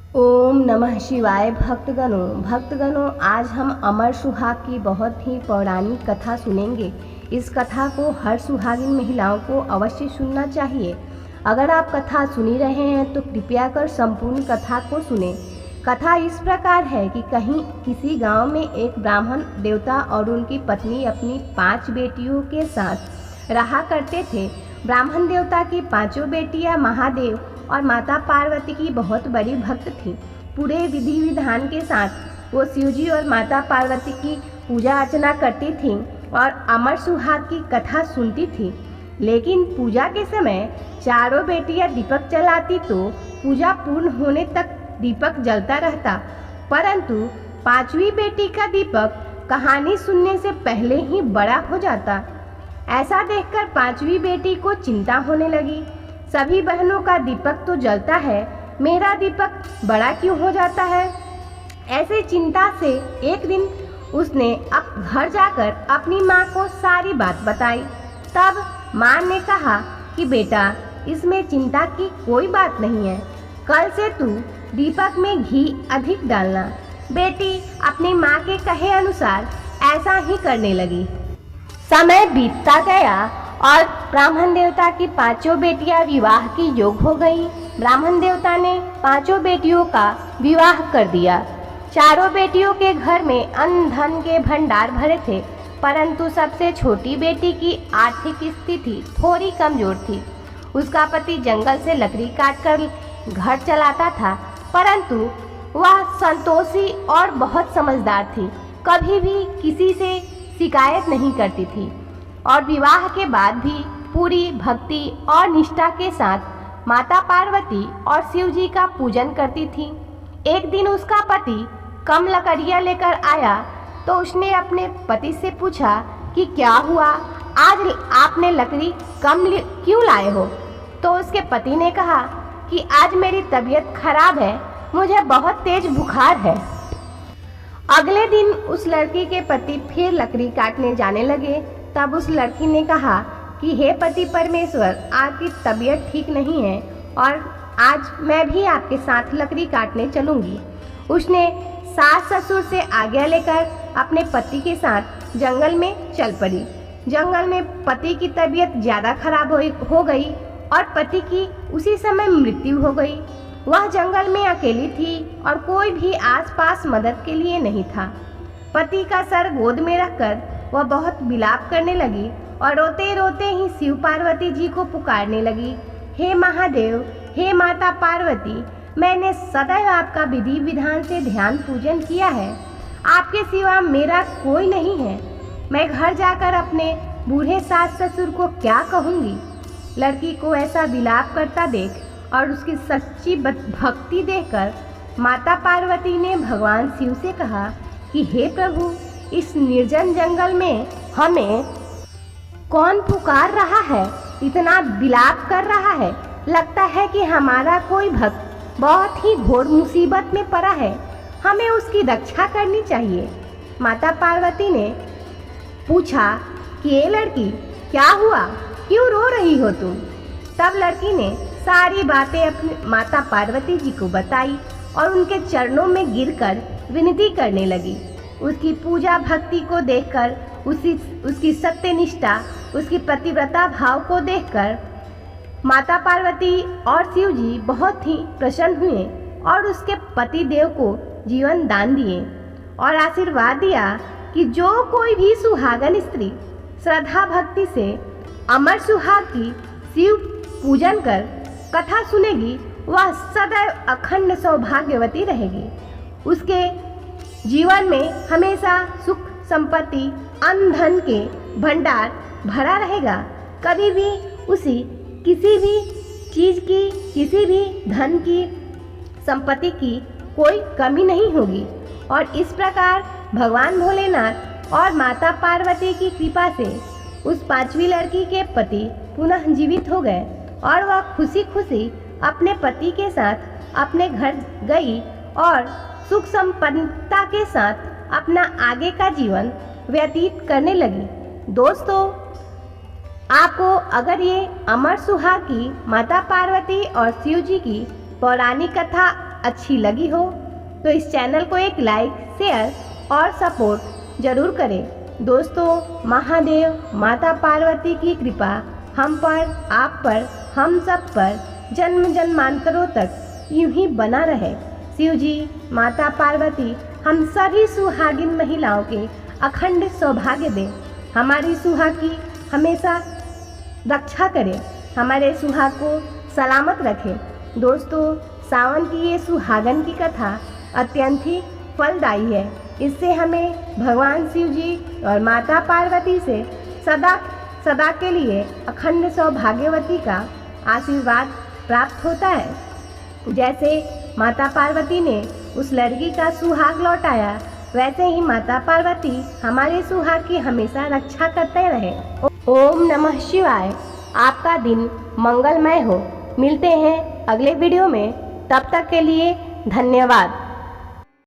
ओम नमः शिवाय। भक्तगणों आज हम अमर सुहाग की बहुत ही पौराणिक कथा सुनेंगे। इस कथा को हर सुहागिन महिलाओं को अवश्य सुनना चाहिए। अगर आप कथा सुनी रहे हैं तो कृपया कर संपूर्ण कथा को सुने। कथा इस प्रकार है कि कहीं किसी गांव में एक ब्राह्मण देवता और उनकी पत्नी अपनी 5 बेटियों के साथ रहा करते थे। ब्राह्मण देवता की 5 बेटियां महादेव और माता पार्वती की बहुत बड़ी भक्त थी। पूरे विधि विधान के साथ वो शिवजी और माता पार्वती की पूजा अर्चना करती थीं और अमर सुहाग की कथा सुनती थी। लेकिन पूजा के समय चारों बेटियां दीपक जलाती तो पूजा पूर्ण होने तक दीपक जलता रहता, परंतु 5वीं बेटी का दीपक कहानी सुनने से पहले ही बड़ा हो जाता। ऐसा देखकर 5वीं बेटी को चिंता होने लगी। सभी बहनों का दीपक तो जलता है, मेरा दीपक बड़ा क्यों हो जाता है। ऐसे चिंता से एक दिन उसने घर जाकर अपनी माँ को सारी बात बताई। तब माँ ने कहा कि बेटा, इसमें चिंता की कोई बात नहीं है। कल से तू दीपक में घी अधिक डालना। बेटी अपनी माँ के कहे अनुसार ऐसा ही करने लगी। समय बीतता गया और ब्राह्मण देवता की 5 बेटियां विवाह की योग हो गई। ब्राह्मण देवता ने 5 बेटियों का विवाह कर दिया। चारों बेटियों के घर में अन्न धन के भंडार भरे थे, परंतु सबसे छोटी बेटी की आर्थिक स्थिति थोड़ी कमजोर थी। उसका पति जंगल से लकड़ी काटकर घर चलाता था, परंतु वह संतोषी और बहुत समझदार थी। कभी भी किसी से शिकायत नहीं करती थी और विवाह के बाद भी पूरी भक्ति और निष्ठा के साथ माता पार्वती और शिव जी का पूजन करती थी। एक दिन उसका पति कम लकड़ियाँ लेकर आया तो उसने अपने पति से पूछा कि क्या हुआ, आज आपने लकड़ी कम क्यों लाए हो। तो उसके पति ने कहा कि आज मेरी तबीयत खराब है, मुझे बहुत तेज बुखार है। अगले दिन उस लड़की के पति फिर लकड़ी काटने जाने लगे। तब उस लड़की ने कहा कि हे पति परमेश्वर, आपकी तबीयत ठीक नहीं है और आज मैं भी आपके साथ लकड़ी काटने चलूँगी। उसने सास ससुर से आज्ञा लेकर अपने पति के साथ जंगल में चल पड़ी। जंगल में पति की तबीयत ज़्यादा खराब हो गई और पति की उसी समय मृत्यु हो गई। वह जंगल में अकेली थी और कोई भी आसपास मदद के लिए नहीं था। पति का सर गोद में रखकर वह बहुत विलाप करने लगी और रोते रोते ही शिव पार्वती जी को पुकारने लगी। हे महादेव, हे माता पार्वती, मैंने सदैव आपका विधि विधान से ध्यान पूजन किया है। आपके सिवा मेरा कोई नहीं है। मैं घर जाकर अपने बूढ़े सास ससुर को क्या कहूँगी। लड़की को ऐसा विलाप करता देख और उसकी सच्ची भक्ति देखकर माता पार्वती ने भगवान शिव से कहा कि हे प्रभु, इस निर्जन जंगल में हमें कौन पुकार रहा है, इतना विलाप कर रहा है। लगता है कि हमारा कोई भक्त बहुत ही घोर मुसीबत में पड़ा है, हमें उसकी रक्षा करनी चाहिए। माता पार्वती ने पूछा कि ये लड़की, क्या हुआ, क्यों रो रही हो तुम। तब लड़की ने सारी बातें अपनी माता पार्वती जी को बताई और उनके चरणों में गिरकर विनती करने लगी। उसकी पूजा भक्ति को देखकर, उसकी सत्यनिष्ठा, उसकी पतिव्रता भाव को देखकर माता पार्वती और शिव जी बहुत ही प्रसन्न हुए और उसके पति देव को जीवन दान दिए और आशीर्वाद दिया कि जो कोई भी सुहागन स्त्री श्रद्धा भक्ति से अमर सुहाग की शिव पूजन कर कथा सुनेगी, वह सदैव अखंड सौभाग्यवती रहेगी। उसके जीवन में हमेशा सुख संपत्ति अन्न धन के भंडार भरा रहेगा। कभी भी उसी किसी भी चीज़ की, किसी भी धन की, संपत्ति की कोई कमी नहीं होगी। और इस प्रकार भगवान भोलेनाथ और माता पार्वती की कृपा से उस 5वीं लड़की के पति पुनः जीवित हो गए और वह खुशी खुशी अपने पति के साथ अपने घर गई और सुख संपन्नता के साथ अपना आगे का जीवन व्यतीत करने लगी। दोस्तों, आपको अगर ये अमर सुहाग की माता पार्वती और शिव जी की पौराणिक कथा अच्छी लगी हो तो इस चैनल को एक लाइक, शेयर और सपोर्ट जरूर करें। दोस्तों, महादेव माता पार्वती की कृपा हम पर, आप पर, हम सब पर जन्म जन्मांतरों तक यूं ही बना रहे। शिव जी माता पार्वती हम सभी सुहागिन महिलाओं के अखंड सौभाग्य दें, हमारी सुहाग की हमेशा रक्षा करें, हमारे सुहाग को सलामत रखें। दोस्तों, सावन की ये सुहागन की कथा अत्यंत ही फलदायी है। इससे हमें भगवान शिव जी और माता पार्वती से सदा सदा के लिए अखंड सौभाग्यवती का आशीर्वाद प्राप्त होता है। जैसे माता पार्वती ने उस लड़की का सुहाग लौटाया, वैसे ही माता पार्वती हमारे सुहाग की हमेशा रक्षा करते रहे। ओम नमः शिवाय। आपका दिन मंगलमय हो। मिलते हैं अगले वीडियो में, तब तक के लिए धन्यवाद।